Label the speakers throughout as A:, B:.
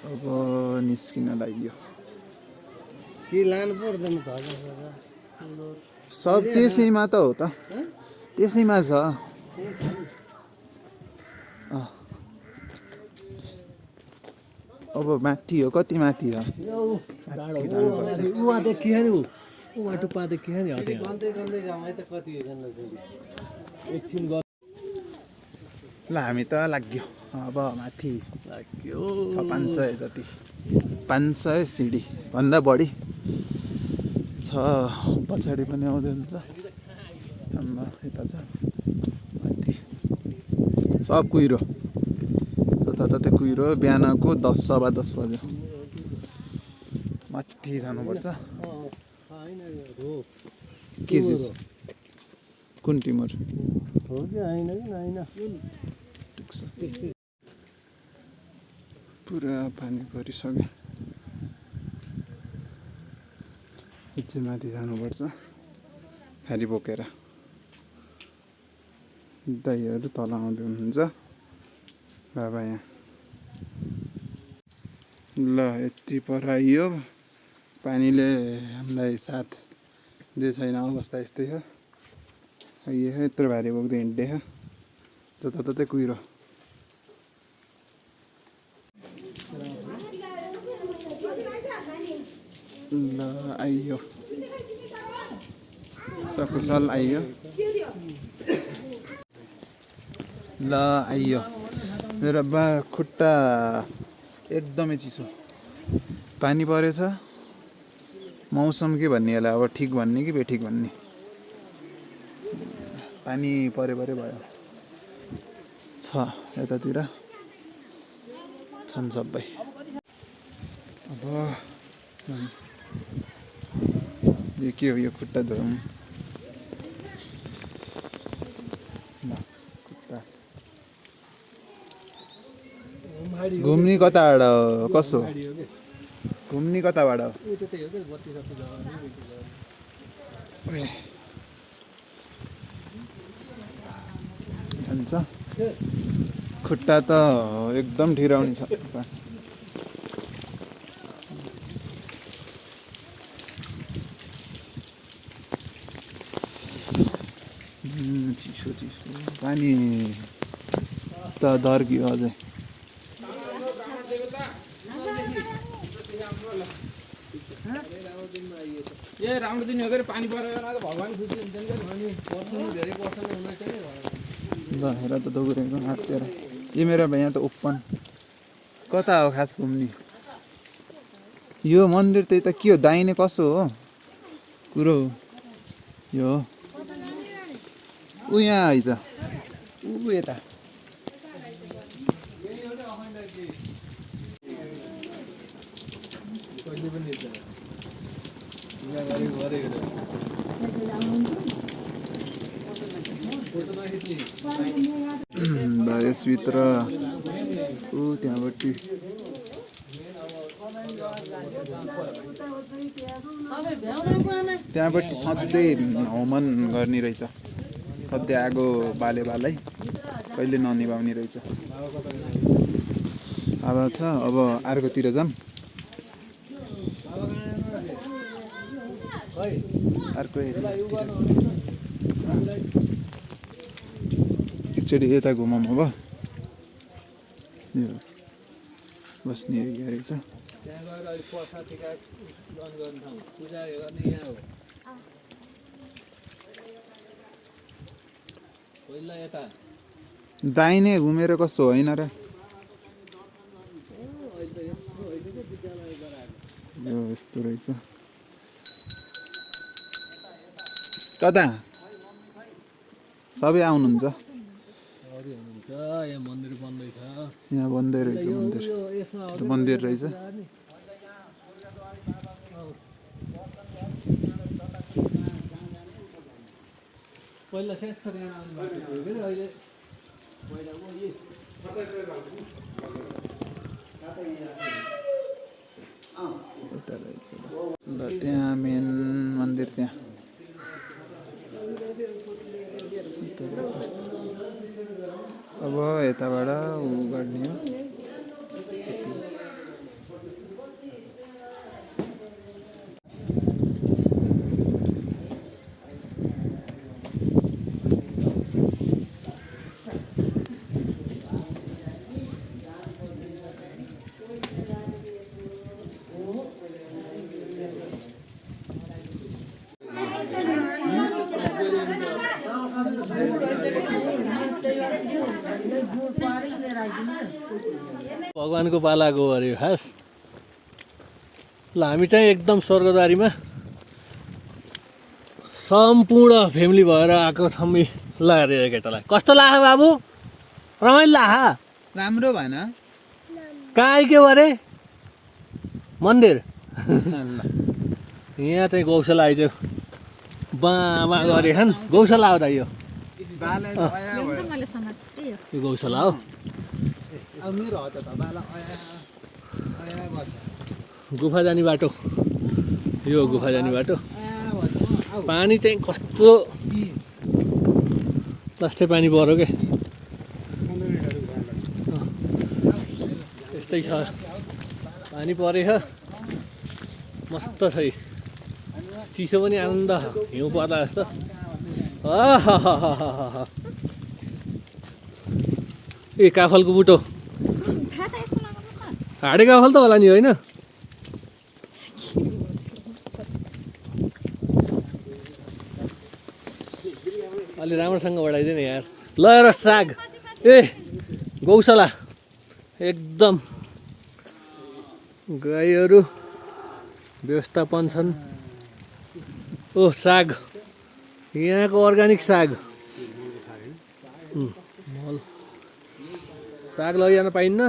A: अब निस्किन लाग्यो
B: कि लानु पर्दैन घर
A: सब त्यसैमा त हो त त्यसैमा छ अब माथि हो कति माथि हो
B: उहाँ देखियो नि उहाँ टुप्पा देखियो नि गन्दै गन्दै जाउँ है त कति एकछिन
A: ल हामी त लाग्यो अब माथि
B: लाग्यो
A: 500 जति 500 सिडी भन्दा बढी छ पछाडि पनि आउँदै हुन्छ हाम्रो यता छ माथि सब कुहिरो जताततै कुहिरो बिहानको 10:15 बज्यो माथि जानुपर्छ के चिज कुन टिमर
B: हो कि हैन
A: पुरा पानी परिसक्यो एकछिन माथि जानुपर्छ खाली बोकेर दाइहरू तल आउँदै हुनुहुन्छ बाबा यहाँ ल यति पर आइयो पानीले हामीलाई साथ दिए छैन अवस्था यस्तै हो यत्रो भारी बोक्दै हिँड्दै छ जताततै कुहिरो ल आइयो सकुशल आइयो ल आइयो मेरो बा खुट्टा एकदमै चिसो पानी परेछ मौसम के भन्ने होला अब ठिक भन्ने कि बेठिक भन्ने पानी परे भयो छ यतातिर छन् सबै अब यो के हो यो खुट्टा धोउँ खुट्टा घुम्ने कताबाट हो कसो घुम्ने कताबाट हो जान्छ खुट्टा त एकदम ठिराउने छ चिसो पानी त दर्कियो अझै
C: राम्रो दिन हो पानी परेर भगवान खुसी हुन्छन् धेरै पर्छ
A: ल हेर त दौरेको हातेर यो मेरो यहाँ त ओपन कता हो खास घुम्ने यो मन्दिर त्यही त के हो दाहिने कसो हो कुरो हो यो ऊ यहाँ आइज ऊ यता यसभित्र ऊ त्यहाँपट्टि सधैँ हवन गर्ने रहेछ सधैँ आगो बाले कहिले ननिभाउने रहेछ अब छ अब अर्कोतिर जाऊँ अर्को एकचोटि यता घुमौँ अब यो बस्ने एरिया रहेछ दाहिने घुमेर कसो होइन र यो यस्तो रहेछ कता सबै आउनुहुन्छ यहाँ बन्दै रहेछ मन्दिर रहेछ
B: पहिला श्रेष्ठ
A: ल त्यहाँ मेन मन्दिर त्यहाँ अब यताबाट उ गर्ने हो
B: भगवानको पालाको अरे खास ल हामी चाहिँ एकदम स्वर्गद्वारीमा सम्पूर्ण फ्यामिली भएर आएको छौँ ल अरे केटालाई कस्तो लाग्यो बाबु रमाइलो लाग्यो
A: राम्रो भएन
B: कहाँ आइक्यो अरे मन्दिर यहाँ चाहिँ गौशाला आइज बाँ गरे खान गौशाला हो त यो
A: बाले त अया भयो
D: मैले समातेको थिएँ यो।
B: यो गौशाला हो
A: अब मेरो हो त बाला अया अया भन्छ
B: गुफा जाने बाटो यो गुफा जाने बाटो
A: अया भन्छ आऊ
B: पानी चाहिँ कस्तो लास्टै पानी पऱ्यो के त्यस्तै छ पानी परेछ मस्त छ है चिसो पनि आनन्द हिउँ पर्दा जस्तो आहाहाहाहा। ए काफलको बुटो
D: छाता यस्तो लगाउनु त।
B: हाडे काफल त होला नि होइन अलि राम्रोसँग बढाइदियो नि यार ल र साग ए गौशाला एकदम गाईहरू व्यवस्थापन छन् ओ साग यहाँको अर्ग्यानिक साग मल साग लैजान पाइन्न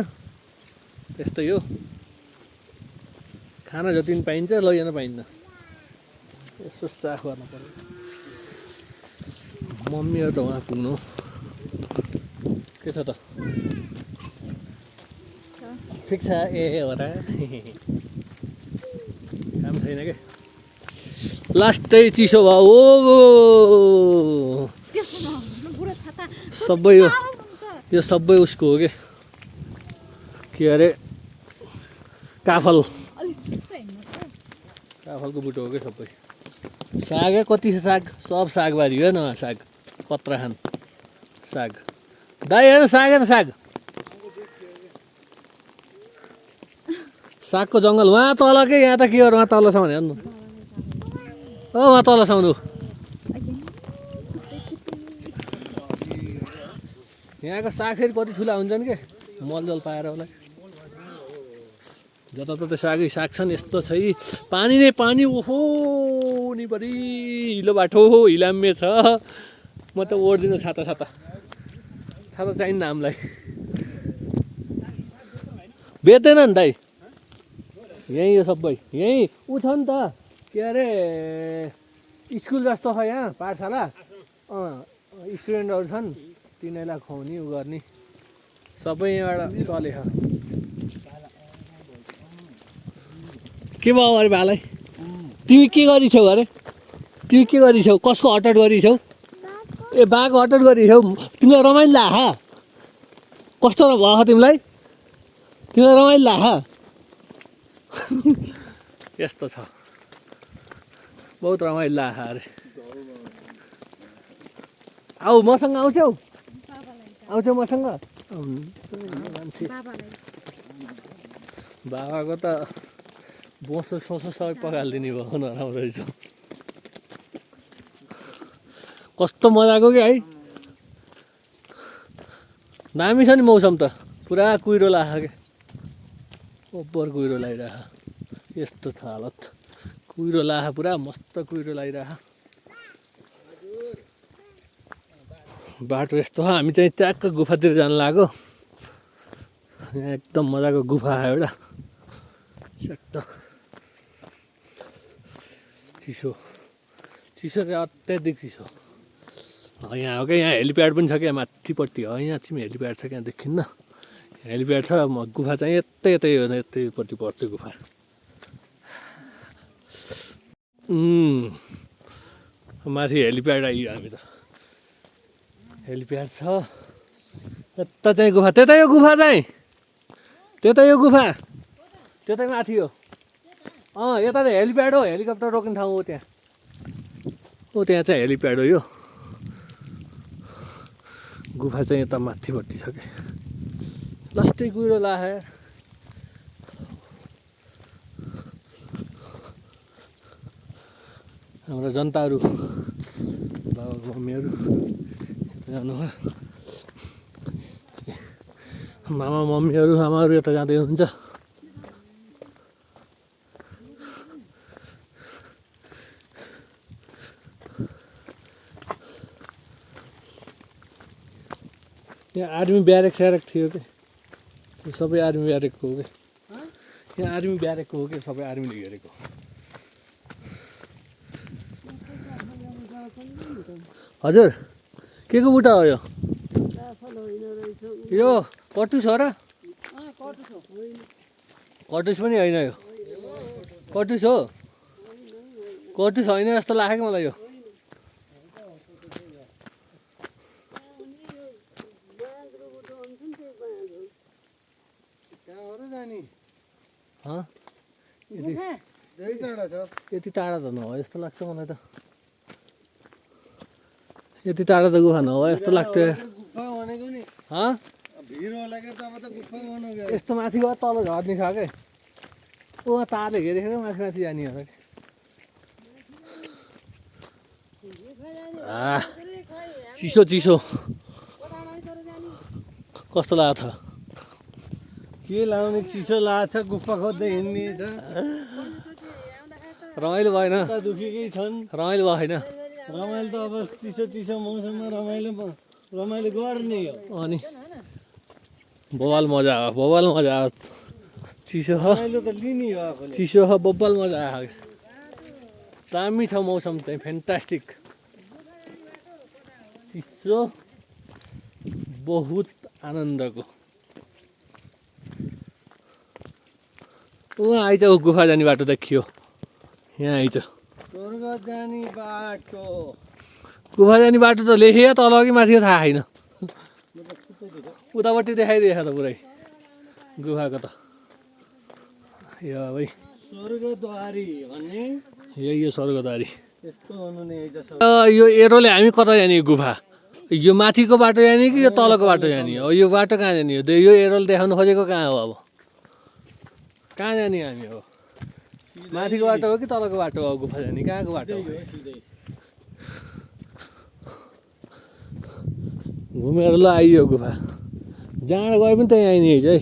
B: त्यस्तै हो खाना जति पनि पाइन्छ लैजान पाइन्न यसो साफ गर्न पर्छ मम्मीहरू त उहाँ पुग्नु के छ त ठिक छ ए हो र काम छैन के लास्टै चिसो भयो ओ
D: त्यस्तो नहुनु, बुढो छाता
B: सबै यो सबै उसको हो के अरे काफल
D: अलिक सुस्तो हिँड्नु त।
B: काफलको बुटो हो कि सबै साग कति छ साग सब सागबारी हो न साग पत्रा खान साग दाइ हेर्नु साग हेर्नु साग सागको जङ्गल वहाँ तल के यहाँ त के हो वहाँ तल छ भने हेर्नु वहाँ तल छ लु यहाँको साग फेरि कति ठुला हुन्छन् के मलजल पाएर होला जताततै सागै साग छन् यस्तो छ है पानी नै पानी ओहो निपरि हिलो बाटो हिलाम्मे छ म त ओढ्दिनँ छाता छाता छाता चाहिन्न हामीलाई बेच्दैन नि दाइ यहीँ हो सबै यहीँ ऊ छ नि त के अरे स्कुल जस्तो छ यहाँ पाठशाला स्टुडेन्टहरू छन् तिनीहरूलाई खुवाउने उ गर्ने सबै यहाँबाट चलेछ के भयो अरे भालाई तिमी के गरिछौ अरे तिमी के गरिछौ कसको हटट गरिछौ ए बाघको हटट गरिछौ तिमीलाई रमाइलो लाग्यो कस्तो भयो तिमीलाई तिमीलाई रमाइलो लाग्यो यस्तो छ बहुत रमाइलो लाग्यो अरे आऊ मसँग आउँछौ आउँछौ मसँग मान्छे बाबाको त बोसो सोसो सबै पकालिदिने भयो नराम्रो रहेछ कस्तो मजाको कि है दामी छ नि मौसम त पुरा कुहिरो लाग्यो क्या ओभर कुहिरो लगाइरहेको यस्तो छ हालत कुहिरो लाग्यो पुरा मस्त कुहिरो लगाइरहेको बाटो यस्तो हो हामी चाहिँ ट्याक्क गुफातिर जानु लाग्यो यहाँ एकदम मजाको गुफा आयो एउटा च्याट्ट चिसो चिसो चाहिँ अत्याधिक चिसो यहाँ हो क्या यहाँ हेलिप्याड पनि छ क्या माथिपट्टि हो यहाँ चाहिँ हेलिप्याड छ क्या देखिन्न हेलिप्याड छ गुफा चाहिँ यतै यतै हो यतैपट्टि पर्छ गुफा माथि हेलिप्याड आइयो हामी त हेलिप्याड छ यता चाहिँ गुफा त्यतै यो गुफा चाहिँ त्यतै यो गुफा त्यतै माथि हो यता त हेलिप्याड हो हेलिकप्टर रोक्ने ठाउँ हो त्यहाँ चाहिँ हेलिप्याड हो यो गुफा चाहिँ यता माथिपट्टि छ क्या लास्टै कुहिरो लाग्यो हाम्रो जनताहरू बाबा मम्मीहरू जानुभयो मामा मम्मीहरू आमाहरू यता जाँदै हुनुहुन्छ। यहाँ आर्मी ब्यारेक स्यारेक थियो कि यो सबै आर्मी ब्यारेकको हो कि यहाँ आर्मी ब्यारेकको हो कि सबै आर्मीले घेरेको। हजुर के को बुट्टा हो यो? यो कटुस हो र? कटुस पनि होइन यो कटुस हो? कटुस होइन जस्तो लाग्यो मलाई यो। यति टाढा त नहो जस्तो लाग्छ मलाई त। यति टाढा त गुफा नहो जस्तो लाग्थ्यो। यस्तो माथि गयो तल झर्ने छ क्या। उहाँ तारले घेरेको माथि माथि जाने हो। चिसो चिसो कस्तो लाग्छ?
E: के लाउने चिसो लाग्छ गुफा खोज्दै हिँड्ने छ।
B: रमाइलो भएन?
E: दुखीकै छन्।
B: रमाइलो भएन?
E: रमाइलो त अब चिसो चिसो मौसममा रमाइलो गर्ने हो।
B: अनि बवाल मजा आयो बवाल मजा आयो। चिसो हो
E: रमाइलो त लिने हो आफूले।
B: चिसो हो बब्बल मजा आयो। दामी छ मौसम चाहिँ फ्यान्टास्टिक। चिसो बहुत आनन्दको। उहाँ आइज गुफा जाने बाटो देखियो। यहाँ आइज
E: स्वर्ग जाने बाटो।
B: गुफा जाने बाटो त लेखियो तल कि माथि थाहा छैन। उतापट्टि देखाइदिएछ त पुरै गुफाको त। यो भाइ
E: स्वर्गद्वारी भन्ने
B: यही हो स्वर्गद्वारी।
E: यस्तो हुनु नि
B: यो एरोले हामी कता जाने गुफा? यो माथिको बाटो जाने कि यो तलको बाटो जाने हो? यो बाटो कहाँ जाने हो? यो एरोले देखाउनु खोजेको कहाँ हो? अब कहाँ जाने हामी? हो माथिको बाटो हो कि तलको बाटो हो गुफा जाने? कहाँको बाटो हो? घुमेर ल आइयो गुफा। जहाँ गए पनि त यहाँ आइने है।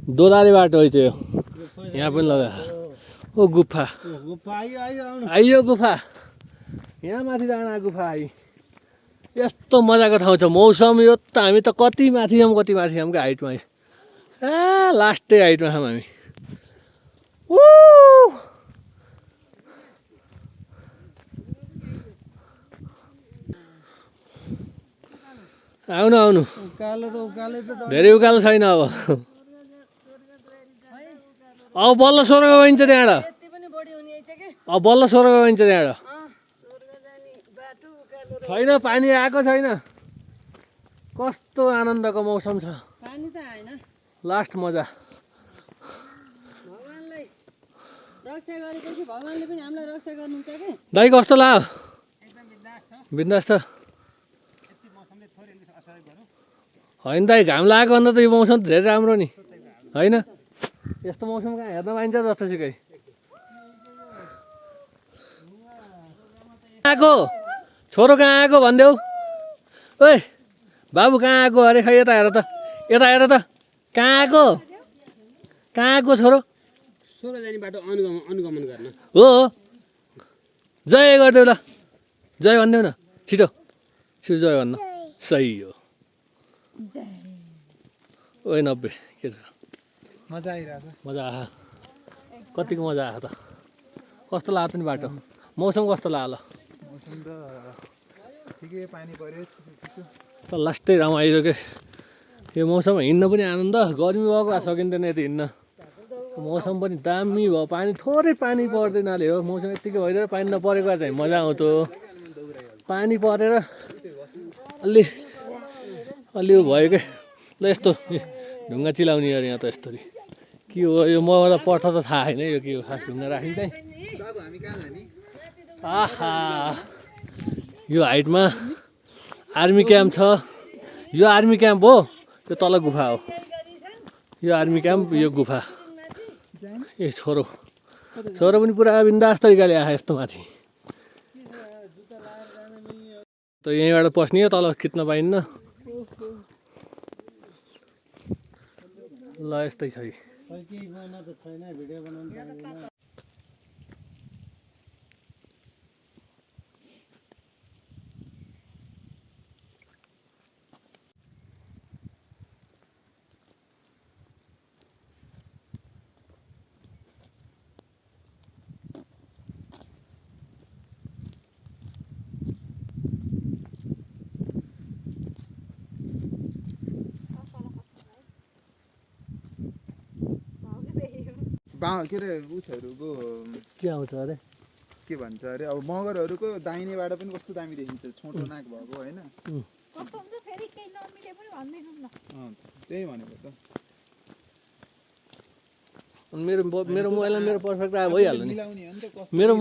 B: दोधारे बाटो है यो। यहाँ पनि लगा ओ गुफा। आइयो गुफा। यहाँ माथि डाँडा गुफा आई। यस्तो मजाको ठाउँ छ। मौसम यो त हामी त कति माथि छौँ कति माथि छौँ क्या हाइटमा। लास्टै हाइटमा छौँ हामी। आउनु आउनु धेरै उकालो छैन अब। अब बल्ल स्वर्ग गइन्छ त्यहाँबाट। अब बल्ल स्वर्ग गइन्छ त्यहाँबाट। छैन पानी आएको छैन। कस्तो आनन्दको मौसम छ।
F: पानी त हैन।
B: लास्ट मजा।
F: भगवानलाई रक्षा गरेपछि भगवानले पनि हामीलाई रक्षा गर्नुहुन्छ के?
B: दाइ कस्तो लाग्यो? बिन्दास छ। होइन दाइ घाम लागेको भन्दा त यो मौसम धेरै राम्रो नि होइन? यस्तो मौसम कहाँ हेर्न पाइन्छ जस्तोसुकै। आएको छोरो कहाँ आएको भनिदेऊ। ओइ बाबु कहाँ आएको अरे? खै यता हेर त यता हेर त। कहाँ आएको? कहाँ आएको छोरो?
C: स्वर्ग जाने बाटो अनुगमन गर्न
B: हो जय गरिदेऊ ल। जय भनिदेऊ न छिटो छिटो जय भन्न। सही हो। ओइ 90 के छ?
A: मजा आइरहेछ।
B: मजा आयो। कतिको मजा आयो त? कस्तो लाग्यो नि बाटो? मौसम कस्तो लाग्यो?
A: मौसम त ठिकै पानी पर्यो चिसो चिसो।
B: त लास्टै रमाइलो के यो मौसममा हिँड्न पनि आनन्द। गर्मी भएको भए सकिँदैन यति हिँड्न। मौसम पनि दामी भयो। पानी थोरै पानी पर्दैनाले हो। मौसम यत्तिकै भइदिएर पानी नपरेको भए चाहिँ मजा आउँथ्यो। पानी परेर अलि अलि भयो के ल। यस्तो ढुङ्गा चिलाउने अरे यहाँ त यस्तरी के हो यो? मलाई पठ त थाहा छैन यो के हो खास ढुङ्गा राखिन्छ है। आहा यो हाइटमा आर्मी क्याम्प छ। यो आर्मी क्याम्प हो। त्यो तल गुफा हो। यो आर्मी क्याम्प यो गुफा। ए छोरो छोरो पनि पुरा बिन्दास तरिकाले आयो यस्तो माथि। त यहीँबाट पस्ने हो तल खिच्न पाइन्न। ल यस्तै छ है
E: खै केही बनाउन त छैन भिडियो बनाउनु पाइँदैन
A: के अरे उसहरूको
B: के आउँछ अरे
A: के भन्छ अरे अब मगरहरूको दाहिनेबाट पनि कस्तो दामी देखिन्छ छोटो नाक भएको होइन
D: कस्तो हुन्छ फेरि केही नमिले पनि भन्दैनौँ न
A: त्यही भनेको त
B: अनि मेरो मोबाइलमा मेरो पर्फेक्ट आयो भइहाल्यो नि
A: मिलाउने हो नि त कस्तो
B: मेरो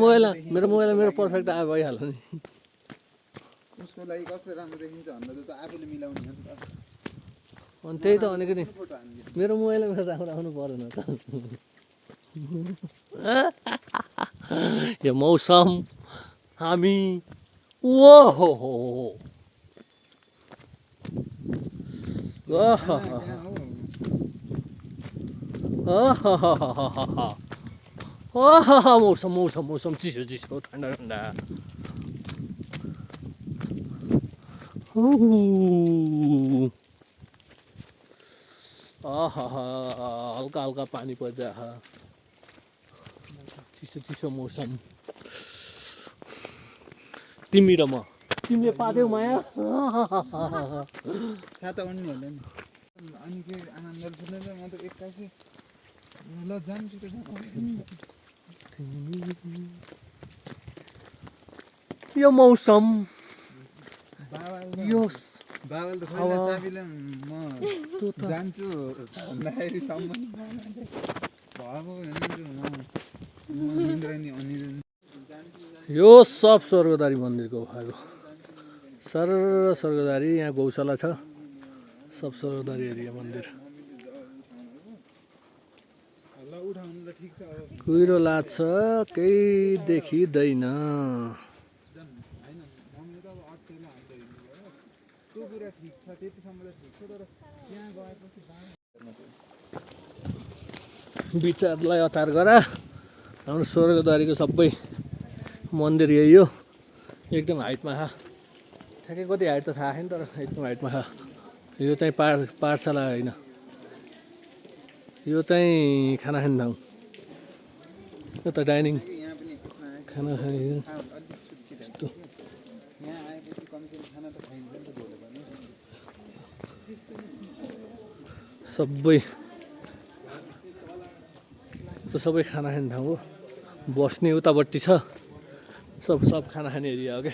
B: मोबाइलमा मेरो पर्फेक्ट आयो भइहाल्यो नि
A: उसको लागि कसरी राम्रो देखिन्छ भनेर त आफूले मिलाउने हो नि त
B: अनि त्यही त भनेको नि
A: फोटो हान्दियो
B: मेरो मोबाइलमा राम्रो आउनु परेन त यो मौसम हामी ओहो मौसम चिसो ठन्डा हल्का पानी परिरहेको चिसो मौसम तिमी र म तिमीले पाथ्यौ माया
A: छाता पनि होला नि अनि के आनन्दले सुन्दैन म त एक्कासी ल जान्छु त
B: यो मौसम यो
A: बाबाले त खोइ चाबीले म जान्छु भन्दाखेरि सम्म भएको इन्द्रनी अनिल
B: यो सब स्वर्गदारी मन्दिरको भएको स्वर्गदारी यहाँ गौशाला छ सब स्वर्गदारी एरिया मन्दिर कुहिरो लाग्छ केही देखिँदैन विचारलाई अतार गरा हाम्रो स्वर्गद्वारीको सबै मन्दिर यही हो एकदम हाइटमा छ ठ्याक्कै कति हाइट त थाहा छैन तर एकदम हाइटमा छ यो चाहिँ पाठशाला होइन यो चाहिँ खाना खाने ठाउँ यो त डाइनिङ खाना खाने यस्तो सबै खाना खाने ठाउँ हो बस्ने उतापट्टि छ सब खाना खाने एरिया हो क्या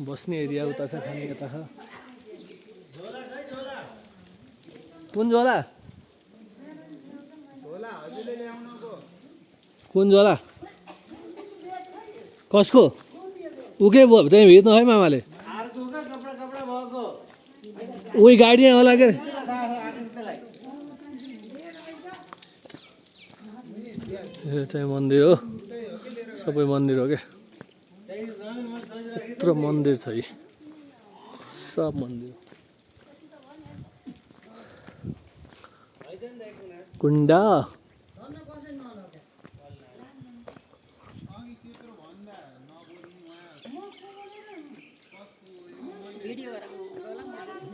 B: बस्ने एरिया उता छ खाने यता छ कुन झोला कसको उके भयो त्यहीँ हिँड्नु है मामाले उही गाडी होला के यो चाहिँ मन्दिर हो सबै मन्दिर हो क्या यत्रो मन्दिर छ यी सब मन्दिर कुण्डा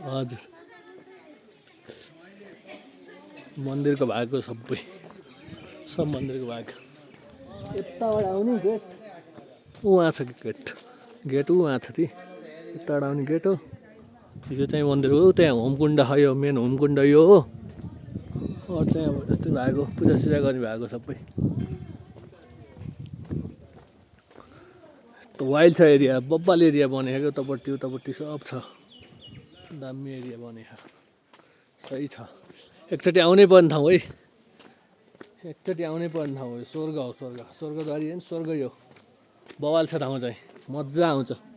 B: हजुर मन्दिरको भागको सब मन्दिरको भाग यताबाट आउने गेट उहाँ छ गेट उहाँ छ ती यताबाट आउने गेट हो यो चाहिँ मन्दिर हो त्यहाँ होमकुण्ड छ यो मेन होमकुण्ड यो हो अरू चाहिँ अब यस्तै भएको पूजासुजा गर्ने भएको सबै यस्तो वाइल्ड छ एरिया बब्बाल एरिया बनेको उतापट्टि सब छ दामी एरिया बनेको सही छ एकचोटि आउनै पर्ने ठाउँ है एकचोटि आउनै पर्ने ठाउँ हो स्वर्ग हो स्वर्गद्वारी होइन स्वर्ग यो बवाल छ ठाउँ चाहिँ मजा आउँछ